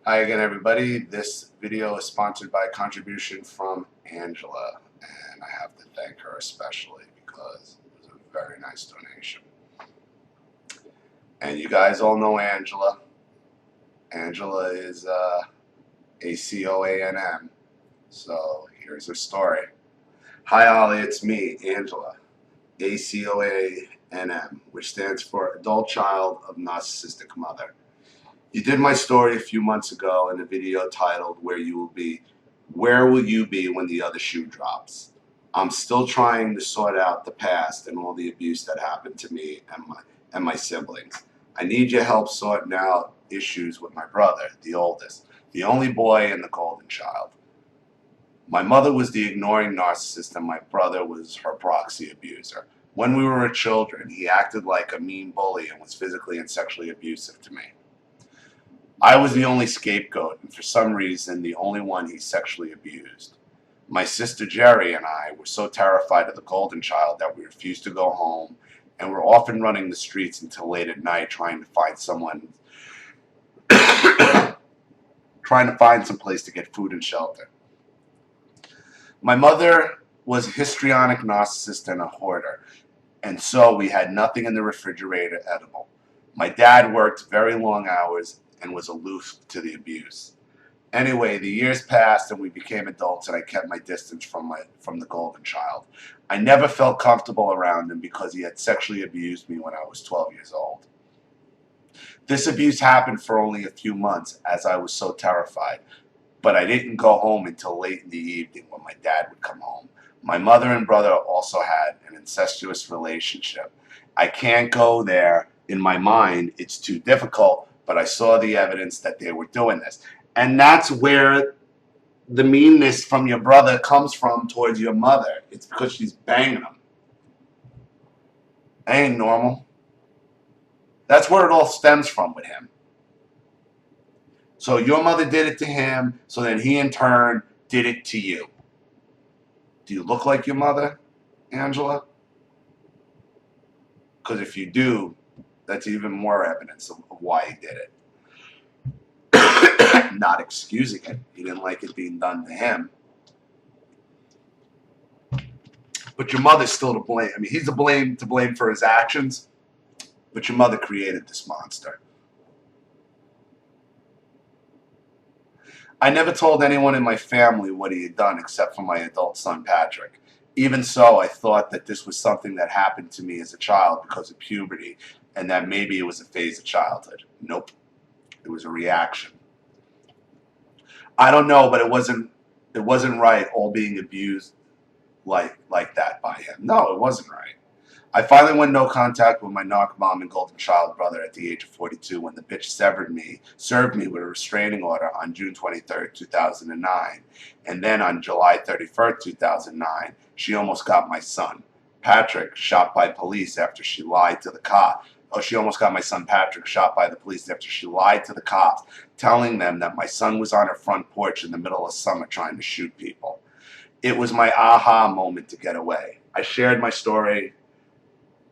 Hi again, everybody. This video is sponsored by a contribution from Angela, and I have to thank her especially because it was a very nice donation. And you guys all know Angela. Angela is ACOANM. So here's her story. Hi, Ollie. It's me, Angela. ACOANM, which stands for Adult Child of Narcissistic Mother. You did my story a few months ago in a video titled Where Will You Be When the Other Shoe Drops? I'm still trying to sort out the past and all the abuse that happened to me and my siblings. I need your help sorting out issues with my brother, the oldest, the only boy and the golden child. My mother was the ignoring narcissist and my brother was her proxy abuser. When we were children, he acted like a mean bully and was physically and sexually abusive to me. I was the only scapegoat, and for some reason, the only one he sexually abused. My sister Jerry and I were so terrified of the golden child that we refused to go home, and were often running the streets until late at night trying to find someone, trying to find some place to get food and shelter. My mother was a histrionic narcissist and a hoarder, and so we had nothing in the refrigerator edible. My dad worked very long hours and was aloof to the abuse. Anyway, the years passed and we became adults and I kept my distance from the golden child. I never felt comfortable around him because he had sexually abused me when I was 12 years old. This abuse happened for only a few months as I was so terrified, but I didn't go home until late in the evening when my dad would come home. My mother and brother also had an incestuous relationship. I can't go there in my mind, it's too difficult, but I saw the evidence that they were doing this. And that's where the meanness from your brother comes from towards your mother. It's because she's banging him. That ain't normal. That's where it all stems from with him. So your mother did it to him, so then he in turn did it to you. Do you look like your mother, Angela? Because if you do, that's even more evidence of why he did it. Not excusing it. He didn't like it being done to him. But your mother's still to blame. I mean, he's to blame for his actions, but your mother created this monster. I never told anyone in my family what he had done except for my adult son, Patrick. Even so, I thought that this was something that happened to me as a child because of puberty and that maybe it was a phase of childhood. Nope. It was a reaction. I don't know, but it wasn't right all being abused like that by him. No, it wasn't right. I finally went no contact with my narc mom and golden child brother at the age of 42 when the bitch served me with a restraining order on June 23rd, 2009. And then on July 31st, 2009, she almost got my son, Patrick, shot by police after she lied to the cop. Oh, she almost got my son Patrick shot by the police after she lied to the cops, telling them that my son was on her front porch in the middle of summer trying to shoot people. It was my aha moment to get away. I shared my story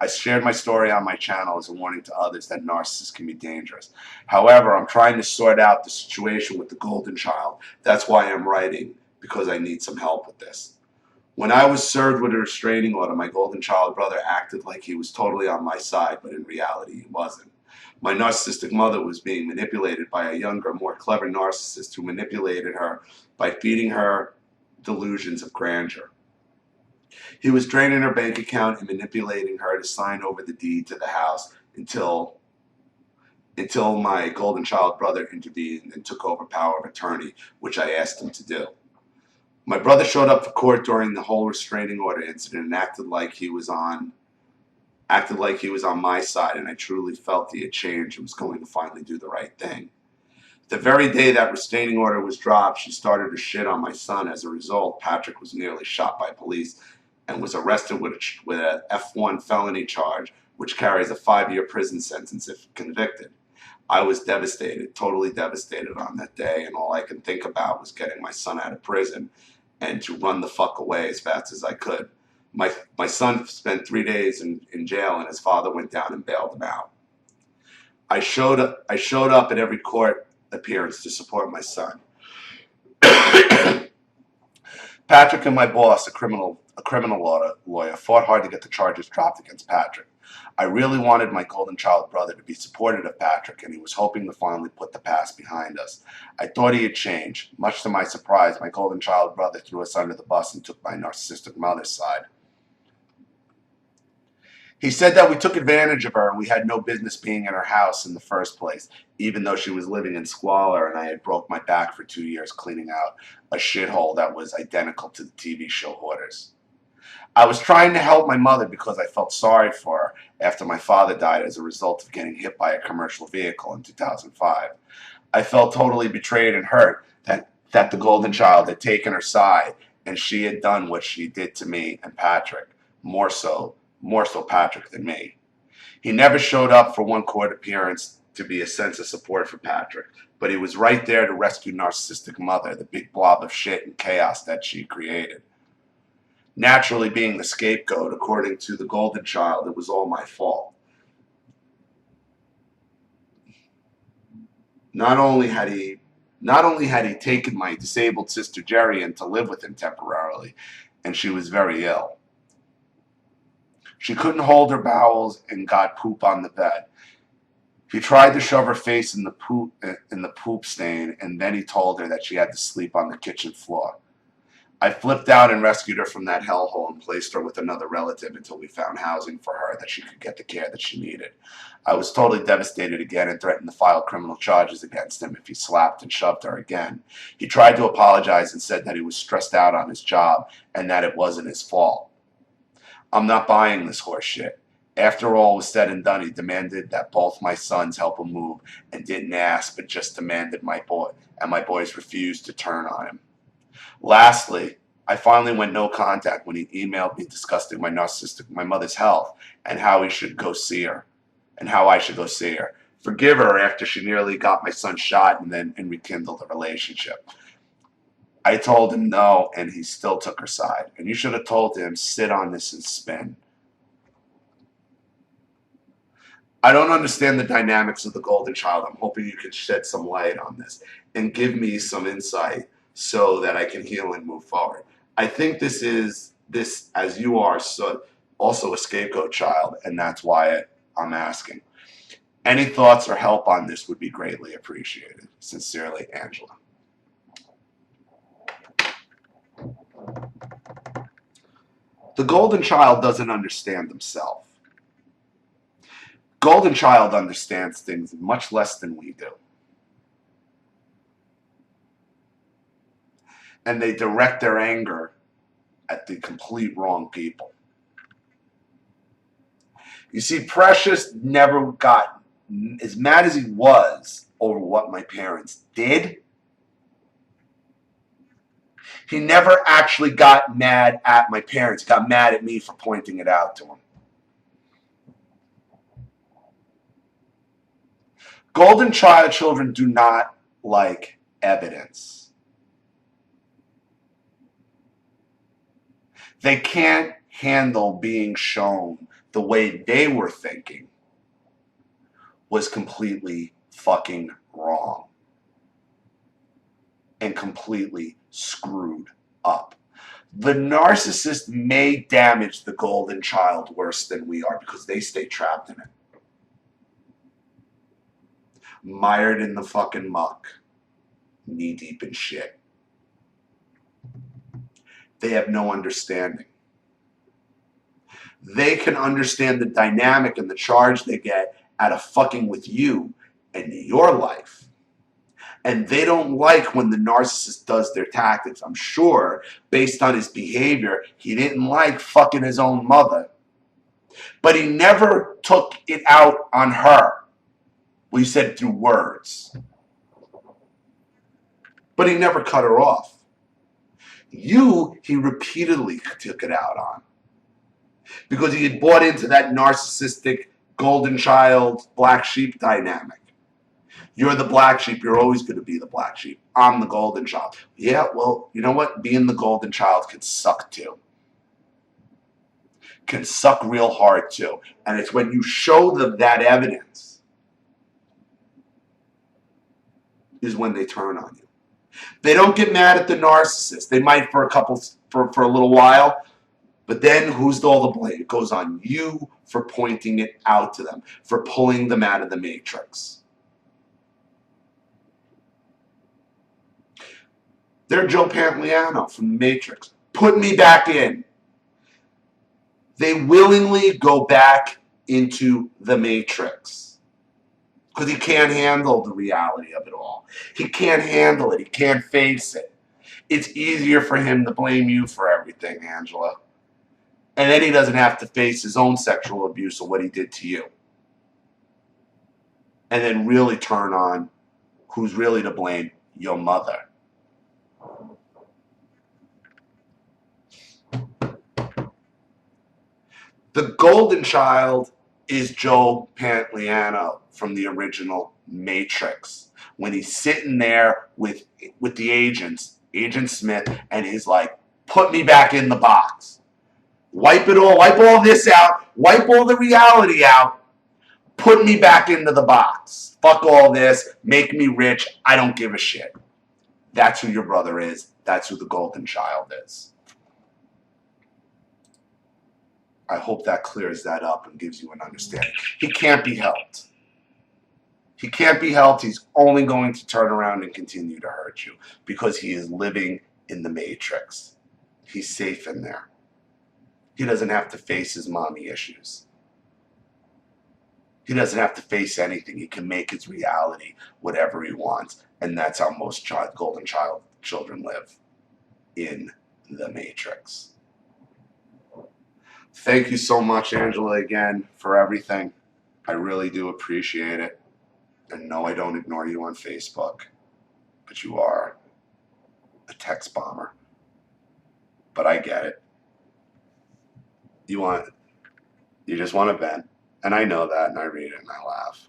on my channel as a warning to others that narcissists can be dangerous. However, I'm trying to sort out the situation with the golden child. That's why I'm writing, because I need some help with this. When I was served with a restraining order, my golden child brother acted like he was totally on my side, but in reality he wasn't. My narcissistic mother was being manipulated by a younger, more clever narcissist who manipulated her by feeding her delusions of grandeur. He was draining her bank account and manipulating her to sign over the deed to the house until my golden child brother intervened and took over power of attorney, which I asked him to do. My brother showed up for court during the whole restraining order incident and acted like he was on my side, and I truly felt he had changed and was going to finally do the right thing. The very day that restraining order was dropped, she started to shit on my son. As a result, Patrick was nearly shot by police and was arrested with a F1 felony charge, which carries a 5-year prison sentence if convicted. I was devastated, totally devastated on that day, and all I could think about was getting my son out of prison and to run the fuck away as fast as I could. My son spent 3 days in jail, and his father went down and bailed him out. I showed up at every court appearance to support my son. Patrick and my boss, a criminal lawyer, fought hard to get the charges dropped against Patrick. I really wanted my golden child brother to be supportive of Patrick, and he was hoping to finally put the past behind us. I thought he had changed. Much to my surprise, my golden child brother threw us under the bus and took my narcissistic mother's side. He said that we took advantage of her and we had no business being in her house in the first place, even though she was living in squalor and I had broke my back for 2 years cleaning out a shithole that was identical to the TV show Hoarders. I was trying to help my mother because I felt sorry for her after my father died as a result of getting hit by a commercial vehicle in 2005. I felt totally betrayed and hurt that the golden child had taken her side and she had done what she did to me and Patrick, more so Patrick than me. He never showed up for one court appearance to be a sense of support for Patrick, but he was right there to rescue narcissistic mother, the big blob of shit and chaos that she created. Naturally, being the scapegoat, according to the golden child, it was all my fault. Not only had he taken my disabled sister Jerry in to live with him temporarily, and she was very ill. She couldn't hold her bowels and got poop on the bed. He tried to shove her face in the poop stain, and then he told her that she had to sleep on the kitchen floor. I flipped out and rescued her from that hellhole and placed her with another relative until we found housing for her that she could get the care that she needed. I was totally devastated again and threatened to file criminal charges against him if he slapped and shoved her again. He tried to apologize and said that he was stressed out on his job and that it wasn't his fault. I'm not buying this horse shit. After all was said and done, he demanded that both my sons help him move and didn't ask, but just demanded my boys refused to turn on him. Lastly, I finally went no contact when he emailed me discussing my mother's health and how I should go see her. Forgive her after she nearly got my son shot and rekindled the relationship. I told him no, and he still took her side. And you should have told him, sit on this and spin. I don't understand the dynamics of the golden child. I'm hoping you can shed some light on this and give me some insight so that I can heal and move forward. I think this, as you are, so also a scapegoat child, and that's why I'm asking. Any thoughts or help on this would be greatly appreciated. Sincerely, Angela. The golden child doesn't understand himself. Golden child understands things much less than we do. And they direct their anger at the complete wrong people. You see, Precious never got, as mad as he was over what my parents did, he never actually got mad at my parents. He got mad at me for pointing it out to him. Golden child children do not like evidence. They can't handle being shown the way they were thinking was completely fucking wrong and completely screwed up. The narcissist may damage the golden child worse than we are because they stay trapped in it. Mired in the fucking muck, knee deep in shit. They have no understanding. They can understand the dynamic and the charge they get out of fucking with you and your life. And they don't like when the narcissist does their tactics. I'm sure, based on his behavior, he didn't like fucking his own mother. But he never took it out on her. Well, he said through words. But he never cut her off. You, he repeatedly took it out on. Because he had bought into that narcissistic golden child black sheep dynamic. You're the black sheep. You're always going to be the black sheep. I'm the golden child. Yeah, well, you know what? Being the golden child can suck too. Can suck real hard too. And it's when you show them that evidence is when they turn on you. They don't get mad at the narcissist. They might for a little while, but then who's all the blame? It goes on you for pointing it out to them, for pulling them out of the matrix. They're Joe Pantoliano from the Matrix. Put me back in. They willingly go back into the Matrix because he can't handle the reality of it all. He can't handle it. He can't face it. It's easier for him to blame you for everything, Angela. And then he doesn't have to face his own sexual abuse of what he did to you. And then really turn on who's really to blame, your mother. The golden child is Joe Pantoliano from the original Matrix. When he's sitting there with the agents, Agent Smith, and he's like, put me back in the box. Wipe all this out, wipe all the reality out, put me back into the box. Fuck all this, make me rich, I don't give a shit. That's who your brother is. That's who the golden child is. I hope that clears that up and gives you an understanding. He can't be helped. He can't be helped. He's only going to turn around and continue to hurt you because he is living in the Matrix. He's safe in there. He doesn't have to face his mommy issues. He doesn't have to face anything. He can make his reality whatever he wants. And that's how most golden children live, in the Matrix. Thank you so much, Angela, again, for everything. I really do appreciate it. And no, I don't ignore you on Facebook, but you are a text bomber. But I get it. You just want to vent. And I know that, and I read it, and I laugh.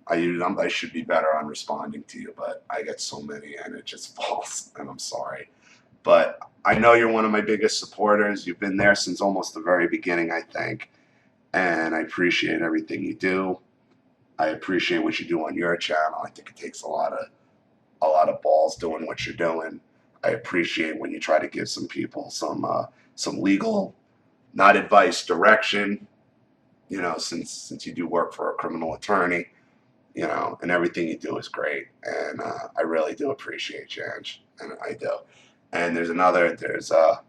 I should be better on responding to you, but I get so many, and it just falls, and I'm sorry. But I know you're one of my biggest supporters. You've been there since almost the very beginning, I think. And I appreciate everything you do. I appreciate what you do on your channel. I think it takes a lot of balls doing what you're doing. I appreciate when you try to give some people some legal, not advice, direction. You know, since you do work for a criminal attorney, you know, and everything you do is great. And I really do appreciate you, Ange, and I do. And there's a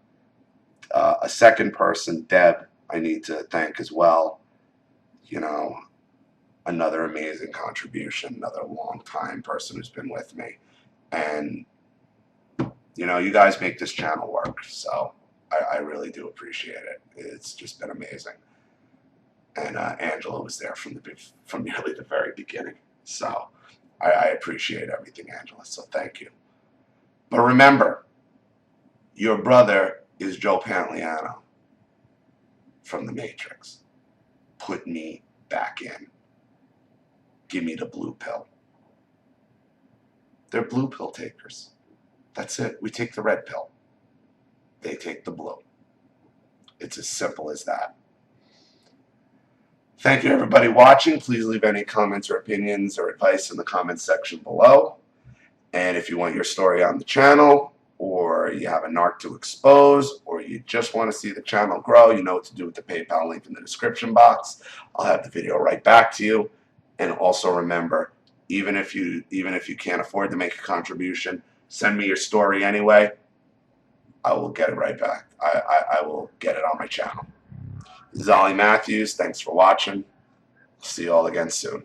second person, Deb, I need to thank as well. You know, another amazing contribution, another long-time person who's been with me. And, you know, you guys make this channel work, so I really do appreciate it. It's just been amazing. And Angela was there from nearly the very beginning. So I appreciate everything, Angela, so thank you. But remember, your brother is Joe Pantoliano from the Matrix. Put me back in. Give me the blue pill. They're blue pill takers. That's it. We take the red pill. They take the blue. It's as simple as that. Thank you, everybody watching. Please leave any comments or opinions or advice in the comments section below. And if you want your story on the channel, or you have a narc to expose, or you just want to see the channel grow, you know what to do with the PayPal link in the description box. I'll have the video right back to you. And also remember, even if you can't afford to make a contribution, send me your story anyway. I will get it right back. I will get it on my channel. This is Ollie Matthews. Thanks for watching. See you all again soon.